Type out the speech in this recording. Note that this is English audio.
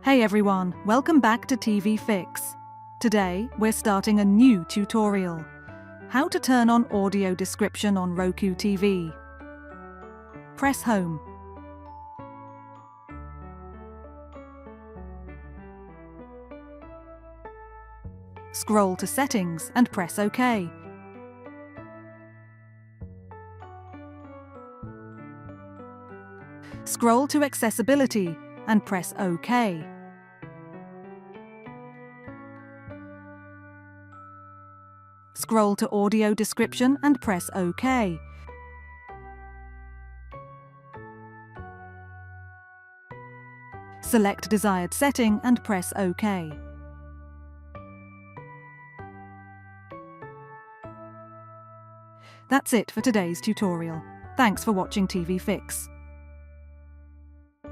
Hey everyone, welcome back to TV Fix. Today, we're starting a new tutorial. How to turn on audio description on Roku TV. Press Home. Scroll to Settings and press OK. Scroll to Accessibility and press OK. Scroll to Audio Description and press OK. Select desired setting and press OK. That's it for today's tutorial. Thanks for watching TV Fix.